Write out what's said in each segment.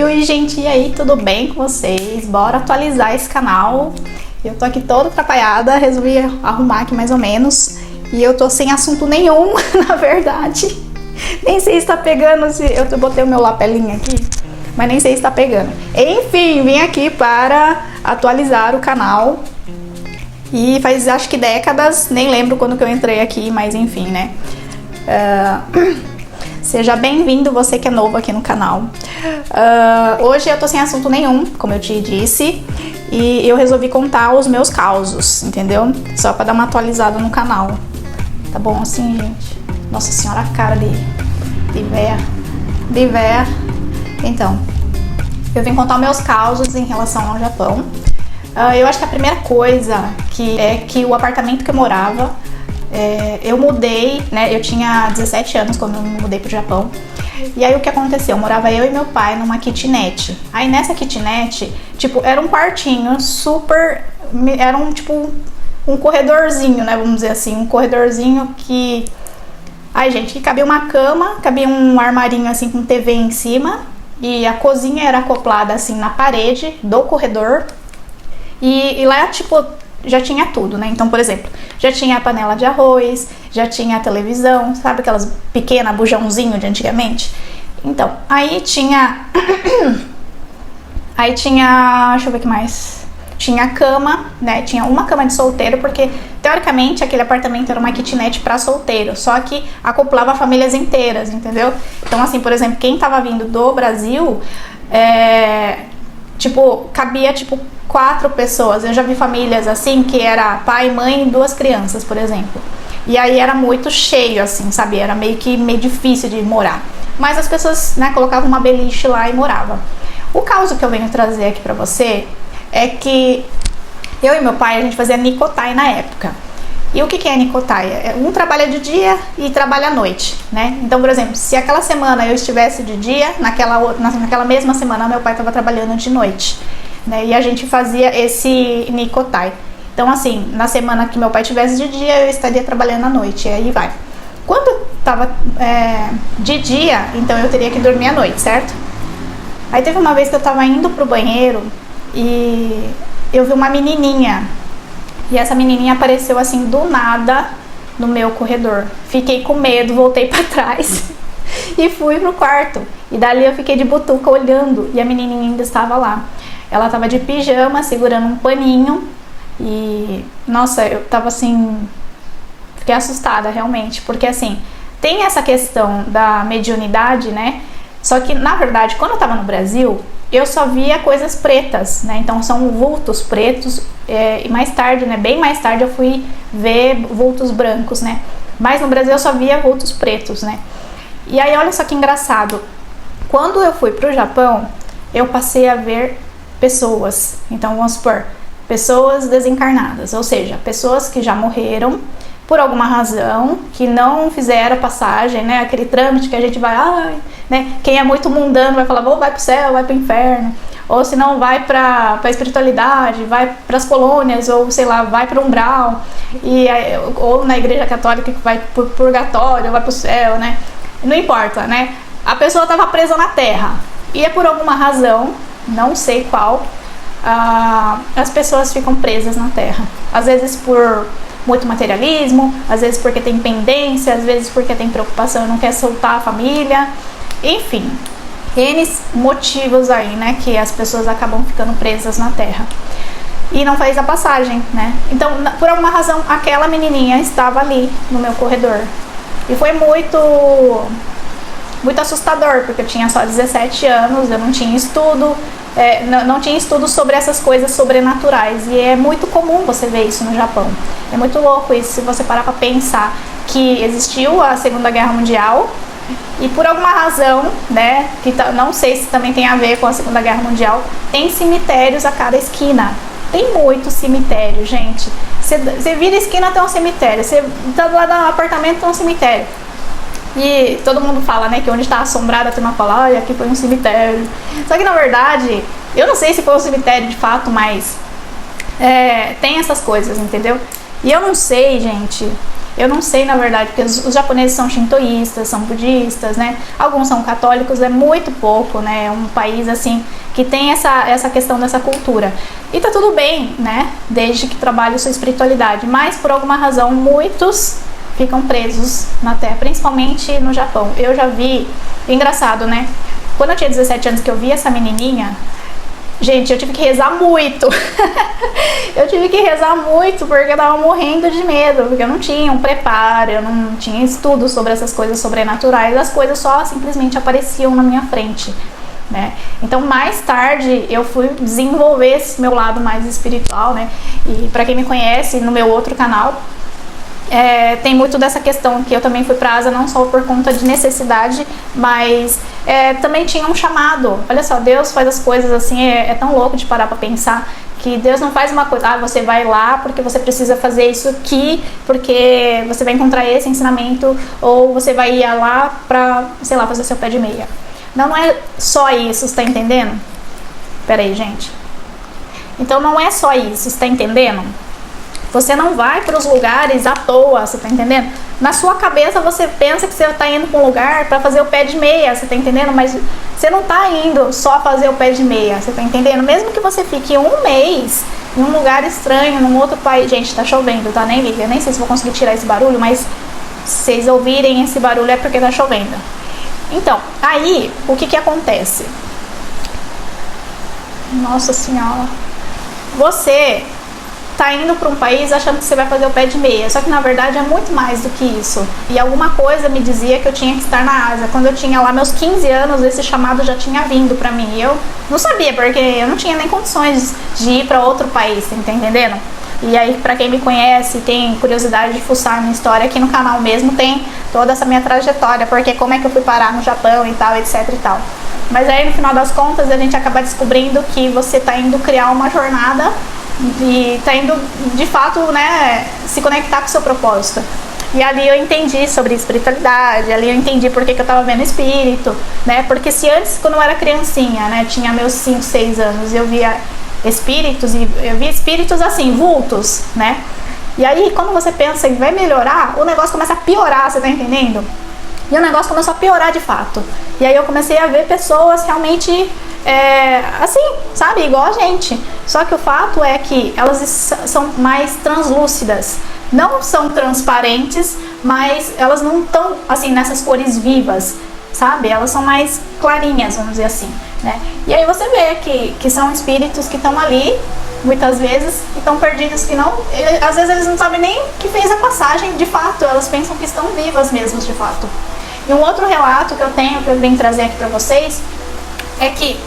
Oi, gente, e aí, tudo bem com vocês? Bora atualizar esse canal. Eu tô aqui toda atrapalhada, resolvi arrumar aqui mais ou menos. E eu tô sem assunto nenhum, na verdade. Nem sei se tá pegando, eu botei o meu lapelinho aqui, mas nem sei se tá pegando. Enfim, vim aqui para atualizar o canal. E faz acho que décadas, nem lembro quando que eu entrei aqui, mas enfim, né? Seja bem-vindo, você que é novo aqui no canal. Hoje eu tô sem assunto nenhum, como eu te disse, e eu resolvi contar os meus causos, entendeu? Só pra dar uma atualizada no canal. Tá bom assim, gente? Nossa senhora, a cara de véia. Então, eu vim contar meus causos em relação ao Japão. Eu acho que a primeira coisa que o apartamento que eu morava, eu mudei, né? Eu tinha 17 anos quando eu me mudei pro Japão. E aí o que aconteceu? Eu morava eu e meu pai numa kitnet. Aí nessa kitnet, tipo, era um quartinho super... Era um corredorzinho, né? Vamos dizer assim, um corredorzinho que... Ai, gente, que cabia uma cama, cabia um armarinho assim com TV em cima. E a cozinha era acoplada assim na parede do corredor. E lá, tipo, já tinha tudo, né? Então, por exemplo, já tinha a panela de arroz, já tinha a televisão, sabe aquelas pequenas bujãozinho de antigamente? Então, aí tinha... deixa eu ver o que mais. Tinha a cama, né? Tinha uma cama de solteiro, porque teoricamente aquele apartamento era uma kitnet para solteiro, só que acoplava famílias inteiras, entendeu? Então, assim, por exemplo, quem tava vindo do Brasil, cabia, 4 pessoas. Eu já vi famílias assim que era pai, mãe e 2 crianças, por exemplo. E aí era muito cheio, assim, sabe? Era meio difícil de morar. Mas as pessoas, né, colocavam uma beliche lá e moravam. O caso que eu venho trazer aqui pra você é que eu e meu pai, a gente fazia Nikotai na época. E o que é Nikotai? Um trabalha de dia e trabalha à noite, né? Então, por exemplo, se aquela semana eu estivesse de dia, naquela mesma semana meu pai estava trabalhando de noite, né? E a gente fazia esse Nikotai. Então, assim, na semana que meu pai estivesse de dia, eu estaria trabalhando à noite, e aí vai. Quando eu tava de dia, então eu teria que dormir à noite, certo? Aí teve uma vez que eu tava indo pro banheiro e eu vi uma menininha. E essa menininha apareceu assim do nada no meu corredor. Fiquei com medo, voltei pra trás e fui pro quarto. E dali eu fiquei de butuca olhando e a menininha ainda estava lá. Ela tava de pijama, segurando um paninho e... Nossa, eu tava assim... Fiquei assustada realmente, porque assim, tem essa questão da mediunidade, né? Só que, na verdade, quando eu tava no Brasil, eu só via coisas pretas, né? Então são vultos pretos, e mais tarde, né? Bem mais tarde eu fui ver vultos brancos, né? Mas no Brasil eu só via vultos pretos, né? E aí olha só que engraçado, quando eu fui pro Japão, eu passei a ver pessoas. Então vamos supor, pessoas desencarnadas, ou seja, pessoas que já morreram por alguma razão, que não fizeram a passagem, né? Aquele trâmite que a gente vai, né? Quem é muito mundano vai falar, vai pro céu, vai pro inferno, ou se não vai pra espiritualidade, vai pras colônias, ou sei lá, vai pro umbral, ou na igreja católica que vai pro purgatório, vai pro céu, né? Não importa, né? A pessoa estava presa na terra, e é por alguma razão, não sei qual, as pessoas ficam presas na terra. Às vezes por muito materialismo, às vezes porque tem pendência, às vezes porque tem preocupação e não quer soltar a família, enfim, N motivos aí, né, que as pessoas acabam ficando presas na terra e não faz a passagem, né? Então, por alguma razão, aquela menininha estava ali no meu corredor e foi muito assustador, porque eu tinha só 17 anos, eu não tinha estudo, não tinha estudo sobre essas coisas sobrenaturais, e é muito comum você ver isso no Japão. É muito louco isso, se você parar pra pensar que existiu a Segunda Guerra Mundial, e por alguma razão, né, que não sei se também tem a ver com a Segunda Guerra Mundial, tem cemitérios a cada esquina. Tem muito cemitério, gente. Você vira a esquina, tem um cemitério. Você tá lá no apartamento, tem um cemitério. E todo mundo fala, né, que onde está assombrada, a turma fala, olha, aqui foi um cemitério. Só que na verdade, eu não sei se foi um cemitério de fato, mas tem essas coisas, entendeu? E eu não sei, gente, Eu não sei, na verdade, porque os japoneses são shintoístas, são budistas, né? Alguns são católicos, é muito pouco, né? É um país, assim, que tem essa questão dessa cultura. E tá tudo bem, né? Desde que trabalhe sua espiritualidade. Mas, por alguma razão, muitos ficam presos na Terra, principalmente no Japão. Eu já vi... Engraçado, né? Quando eu tinha 17 anos que eu vi essa menininha... Gente, eu tive que rezar muito. Eu tive que rezar muito porque eu tava morrendo de medo, porque eu não tinha um preparo, eu não tinha estudo sobre essas coisas sobrenaturais, as coisas só simplesmente apareciam na minha frente, né? Então, mais tarde, eu fui desenvolver esse meu lado mais espiritual, né? E pra quem me conhece, no meu outro canal, tem muito dessa questão que eu também fui pra Ásia não só por conta de necessidade, mas também tinha um chamado. Olha só, Deus faz as coisas assim, é tão louco de parar pra pensar que Deus não faz uma coisa, você vai lá porque você precisa fazer isso aqui, porque você vai encontrar esse ensinamento, ou você vai ir lá pra, sei lá, fazer seu pé de meia. Não é só isso, você tá entendendo? Pera aí, gente. Então não é só isso, você tá entendendo? Você não vai para os lugares à toa, você tá entendendo? Na sua cabeça você pensa que você tá indo para um lugar para fazer o pé de meia, você tá entendendo? Mas você não tá indo só fazer o pé de meia, você tá entendendo? Mesmo que você fique um mês em um lugar estranho, num outro país... Gente, tá chovendo, tá? Nem liga, eu nem sei se vou conseguir tirar esse barulho, mas se vocês ouvirem esse barulho é porque tá chovendo. Então, aí, o que acontece? Nossa Senhora. Você... tá indo para um país achando que você vai fazer o pé de meia, só que na verdade é muito mais do que isso. E alguma coisa me dizia que eu tinha que estar na Ásia. Quando eu tinha lá meus 15 anos, esse chamado já tinha vindo para mim. E eu não sabia, porque eu não tinha nem condições de ir para outro país, tá entendendo? E aí, para quem me conhece, tem curiosidade de fuçar a minha história, aqui no canal mesmo tem toda essa minha trajetória, porque como é que eu fui parar no Japão e tal, etc e tal. Mas aí, no final das contas, a gente acaba descobrindo que você tá indo criar uma jornada e tá indo, de fato, né, se conectar com o seu propósito. E ali eu entendi sobre espiritualidade, ali eu entendi por que eu tava vendo espírito, né? Porque se antes, quando eu era criancinha, né, tinha meus 5, 6 anos, eu via espíritos, e eu via espíritos assim, vultos, né? E aí, quando você pensa em vai melhorar, o negócio começa a piorar, você tá entendendo? E o negócio começou a piorar de fato. E aí eu comecei a ver pessoas realmente... assim, sabe, igual a gente. Só que o fato é que elas são mais translúcidas, não são transparentes, mas elas não estão assim nessas cores vivas, sabe? Elas são mais clarinhas, vamos dizer assim, né? E aí você vê que são espíritos que estão ali muitas vezes e estão perdidos, que não, às vezes eles não sabem nem que fez a passagem de fato, elas pensam que estão vivas mesmo de fato. E um outro relato que eu tenho, que eu vim trazer aqui pra vocês, é que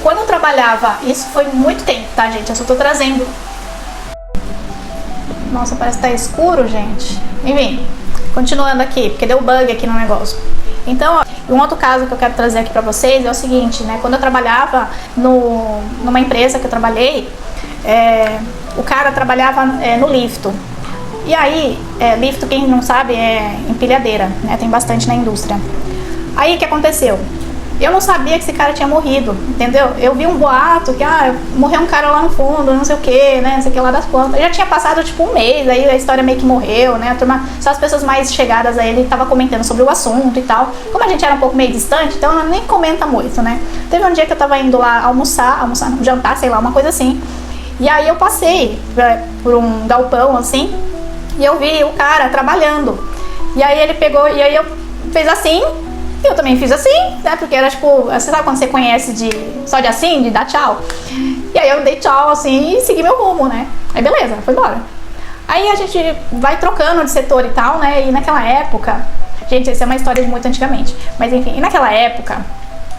quando eu trabalhava, isso foi muito tempo, tá, gente? Eu só tô trazendo. Nossa, parece que tá escuro, gente. Enfim, continuando aqui, porque deu bug aqui no negócio. Então, ó, um outro caso que eu quero trazer aqui pra vocês é o seguinte, né? Quando eu trabalhava numa empresa que eu trabalhei, o cara trabalhava no lifto. E aí, lifto, quem não sabe, é empilhadeira, né? Tem bastante na indústria. Aí, o que aconteceu? Eu não sabia que esse cara tinha morrido, entendeu? Eu vi um boato que, morreu um cara lá no fundo, não sei o que, né? Não sei o que lá das plantas. Já tinha passado tipo um mês, aí a história meio que morreu, né? A turma, só as pessoas mais chegadas a ele estavam comentando sobre o assunto e tal. Como a gente era um pouco meio distante, então ela nem comenta muito, né? Teve um dia que eu tava indo lá almoçar, não, jantar, sei lá, uma coisa assim. E aí eu passei por um galpão assim, e eu vi o cara trabalhando. E aí ele pegou, e aí eu fez assim. Eu também fiz assim, né? Porque era tipo, você sabe quando você conhece só de assim, de dar tchau? E aí eu dei tchau assim e segui meu rumo, né? Aí beleza, foi embora. Aí a gente vai trocando de setor e tal, né? E naquela época, gente, essa é uma história de muito antigamente, mas enfim, e naquela época,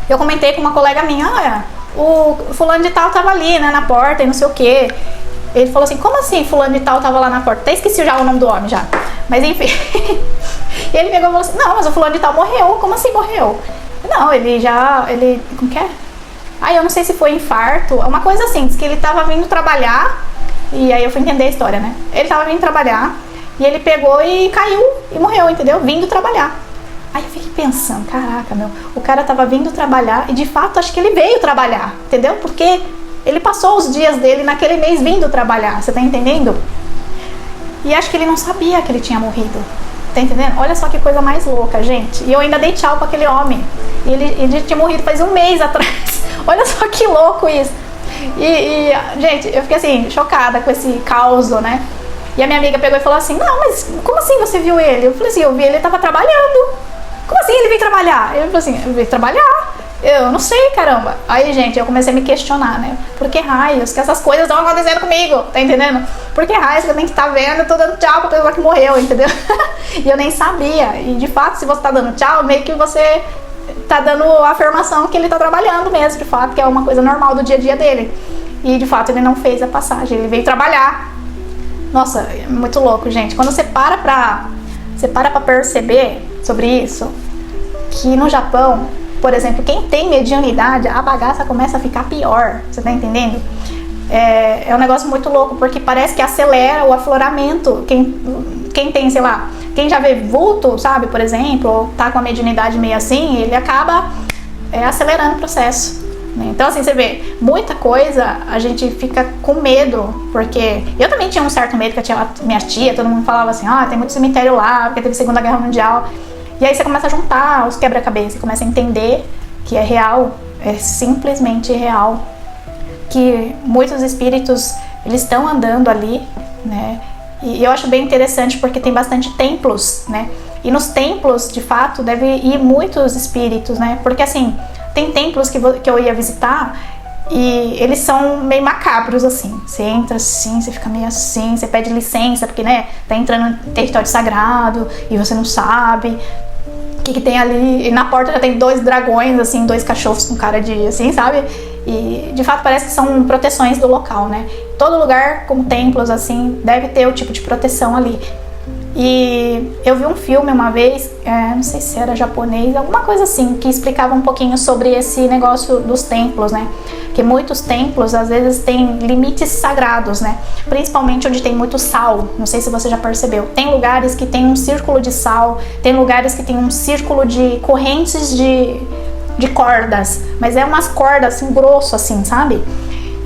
eu comentei com uma colega minha, o fulano de tal tava ali, né, na porta e não sei o que. Ele falou assim, como assim fulano de tal tava lá na porta? Até esqueci já o nome do homem já. Mas enfim. E ele pegou e falou assim, não, mas o fulano de tal morreu. Como assim morreu? Não, como que é? Eu não sei se foi infarto, uma coisa assim, diz que ele tava vindo trabalhar, e aí eu fui entender a história, né? Ele tava vindo trabalhar, e ele pegou e caiu, e morreu, entendeu? Vindo trabalhar. Aí eu fiquei pensando, caraca, o cara tava vindo trabalhar, e de fato acho que ele veio trabalhar, entendeu? Porque ele passou os dias dele naquele mês vindo trabalhar, você tá entendendo? E acho que ele não sabia que ele tinha morrido. Tá entendendo? Olha só que coisa mais louca, gente. E eu ainda dei tchau pra aquele homem. E ele tinha morrido faz um mês atrás. Olha só que louco isso. Gente, eu fiquei assim, chocada com esse caos, né? E a minha amiga pegou e falou assim, não, mas como assim você viu ele? Eu falei assim, eu vi ele tava trabalhando. Como assim ele veio trabalhar? Ele falou assim, eu vim trabalhar. Eu não sei, caramba. Aí, gente, eu comecei a me questionar, né? Por que raios que essas coisas estão acontecendo comigo? Tá entendendo? Por que raios que eu tenho que estar vendo? Eu tô dando tchau pra pessoa que morreu, entendeu? E eu nem sabia. E, de fato, se você tá dando tchau, meio que você tá dando a afirmação que ele tá trabalhando mesmo, de fato, que é uma coisa normal do dia a dia dele. E, de fato, ele não fez a passagem. Ele veio trabalhar. Nossa, é muito louco, gente. Quando você para pra perceber sobre isso, que no Japão, por exemplo, quem tem mediunidade, a bagaça começa a ficar pior. Você tá entendendo? É um negócio muito louco, porque parece que acelera o afloramento. Quem tem, sei lá, quem já vê vulto, sabe, por exemplo, ou tá com a mediunidade meio assim, ele acaba acelerando o processo. Então, assim, você vê, muita coisa a gente fica com medo, porque eu também tinha um certo medo, que eu tinha minha tia, todo mundo falava assim, tem muito cemitério lá, porque teve Segunda Guerra Mundial. E aí você começa a juntar os quebra-cabeça, começa a entender que é real, é simplesmente real, que muitos espíritos, eles estão andando ali, né? E eu acho bem interessante porque tem bastante templos, né? E nos templos, de fato, deve ir muitos espíritos, né? Porque assim, tem templos que eu ia visitar e eles são meio macabros, assim. Você entra assim, você fica meio assim, você pede licença, porque, né, tá entrando em território sagrado e você não sabe o que tem ali. E na porta já tem 2 dragões, assim, 2 cachorros com cara de, assim, sabe? E, de fato, parece que são proteções do local, né? Todo lugar com templos, assim, deve ter o tipo de proteção ali. E eu vi um filme uma vez, não sei se era japonês, alguma coisa assim, que explicava um pouquinho sobre esse negócio dos templos, né? Que muitos templos, às vezes, têm limites sagrados, né? Principalmente onde tem muito sal, não sei se você já percebeu. Tem lugares que tem um círculo de sal, tem lugares que tem um círculo de correntes de cordas, mas é umas cordas assim, grosso assim, sabe?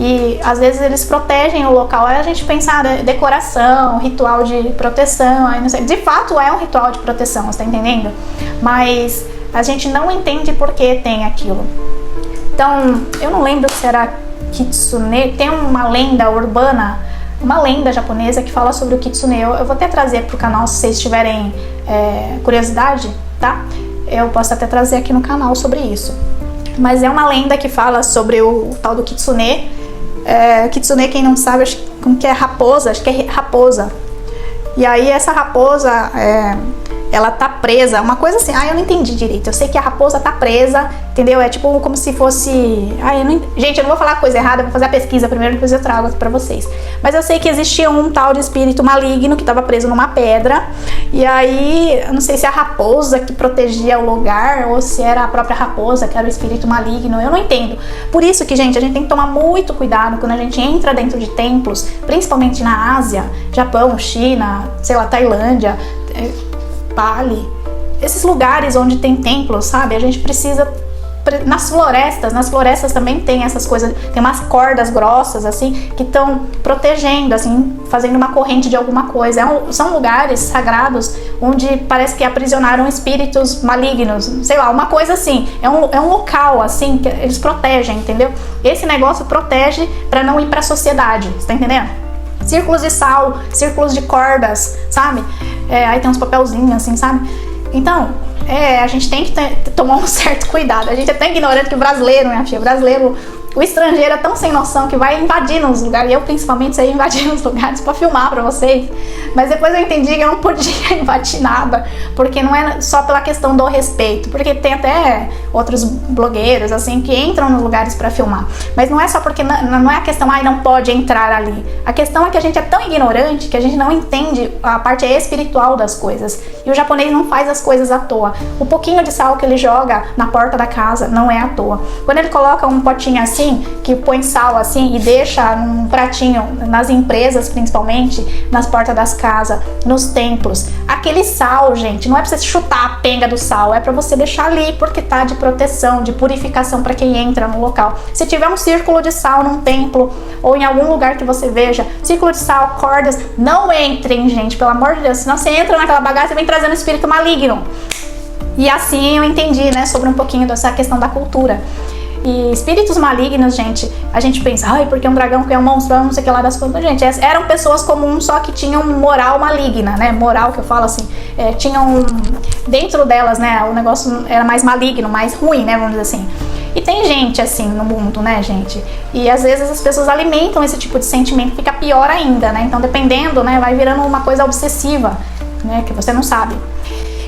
E às vezes eles protegem o local. Aí a gente pensa, decoração, ritual de proteção, aí não sei. De fato é um ritual de proteção, você tá entendendo? Mas a gente não entende por que tem aquilo. Então, eu não lembro se era Kitsune, tem uma lenda urbana, uma lenda japonesa que fala sobre o Kitsune. Eu vou até trazer pro canal se vocês tiverem curiosidade, tá? Eu posso até trazer aqui no canal sobre isso. Mas é uma lenda que fala sobre o tal do Kitsune. Kitsune, quem não sabe, acho que é raposa, acho que é raposa. E aí essa raposa, ela tá presa, uma coisa assim, eu não entendi direito. Eu sei que a raposa tá presa, entendeu? É tipo como se fosse... Gente, eu não vou falar coisa errada, eu vou fazer a pesquisa primeiro, depois eu trago aqui pra vocês. Mas eu sei que existia um tal de espírito maligno que tava preso numa pedra. E aí, eu não sei se é a raposa que protegia o lugar ou se era a própria raposa que era o espírito maligno, eu não entendo. Por isso que, gente, a gente tem que tomar muito cuidado quando a gente entra dentro de templos, principalmente na Ásia, Japão, China, sei lá, Tailândia, Bali, esses lugares onde tem templos, sabe? A gente precisa... Nas florestas também tem essas coisas, tem umas cordas grossas, assim, que estão protegendo, assim, fazendo uma corrente de alguma coisa. São lugares sagrados onde parece que aprisionaram espíritos malignos, sei lá, uma coisa assim. É um local, assim, que eles protegem, entendeu? Esse negócio protege para não ir para a sociedade, você tá entendendo? Círculos de sal, círculos de cordas, sabe? Aí tem uns papelzinhos, assim, sabe? Então, a gente tem que tomar um certo cuidado. A gente é tão ignorante que o brasileiro, minha filha, o estrangeiro é tão sem noção que vai invadir nos lugares. Eu, principalmente, sei invadir nos lugares pra filmar pra vocês. Mas depois eu entendi que eu não podia invadir nada, porque não é só pela questão do respeito, porque tem até outros blogueiros, assim, que entram nos lugares pra filmar. Mas não é só porque não é a questão, não pode entrar ali. A questão é que a gente é tão ignorante que a gente não entende a parte espiritual das coisas. E o japonês não faz as coisas à toa. O pouquinho de sal que ele joga na porta da casa não é à toa. Quando ele coloca um potinho assim, assim, que põe sal assim e deixa num pratinho, nas empresas principalmente, nas portas das casas, nos templos. Aquele sal, gente, não é pra você chutar a penga do sal, é pra você deixar ali, porque tá de proteção, de purificação para quem entra no local. Se tiver um círculo de sal num templo ou em algum lugar que você veja, círculo de sal, cordas, não entrem, gente, pelo amor de Deus, senão você entra naquela bagaça e vem trazendo espírito maligno. E assim eu entendi, né, sobre um pouquinho dessa questão da cultura. E espíritos malignos, gente, a gente pensa, ai, porque um dragão que é um monstro, não sei o que lá das coisas. Gente, eram pessoas comuns, só que tinham moral maligna, né? Moral que eu falo assim, tinham dentro delas, né? O negócio era mais maligno, mais ruim, né? Vamos dizer assim. E tem gente assim no mundo, né, gente? E às vezes as pessoas alimentam esse tipo de sentimento, fica pior ainda, né? Então, dependendo, né, vai virando uma coisa obsessiva, né? Que você não sabe.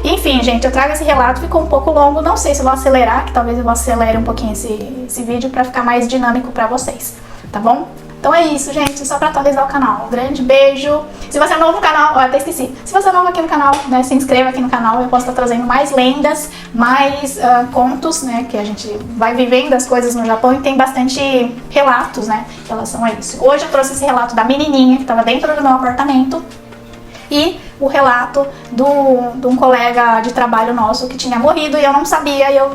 Enfim, gente, eu trago esse relato, ficou um pouco longo, não sei se eu vou acelerar, que talvez eu vou acelerar um pouquinho esse vídeo pra ficar mais dinâmico pra vocês, tá bom? Então é isso, gente, só pra atualizar o canal. Um grande beijo. Se você é novo no canal, até esqueci. Se você é novo aqui no canal, né, se inscreva aqui no canal. Eu posso estar trazendo mais lendas, mais contos, né, que a gente vai vivendo as coisas no Japão e tem bastante relatos, né, em relação a isso. Hoje eu trouxe esse relato da menininha que estava dentro do meu apartamento e o relato de um colega de trabalho nosso que tinha morrido e eu não sabia, e eu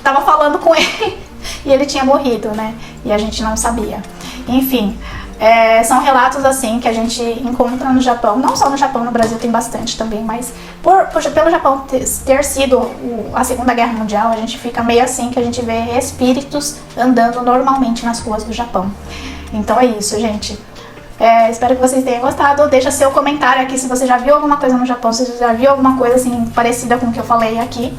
tava falando com ele e ele tinha morrido, né, e a gente não sabia. Enfim, são relatos assim que a gente encontra no Japão, não só no Japão, no Brasil tem bastante também, mas pelo Japão ter sido a Segunda Guerra Mundial, a gente fica meio assim, que a gente vê espíritos andando normalmente nas ruas do Japão. Então é isso, gente. Espero que vocês tenham gostado. Deixa seu comentário aqui se você já viu alguma coisa no Japão, se você já viu alguma coisa assim parecida com o que eu falei aqui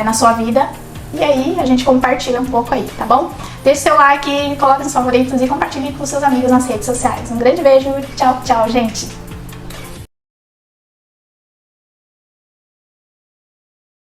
na sua vida. E aí a gente compartilha um pouco aí, tá bom? Deixe seu like, coloque nos favoritos e compartilhe com seus amigos nas redes sociais. Um grande beijo, tchau, tchau, gente!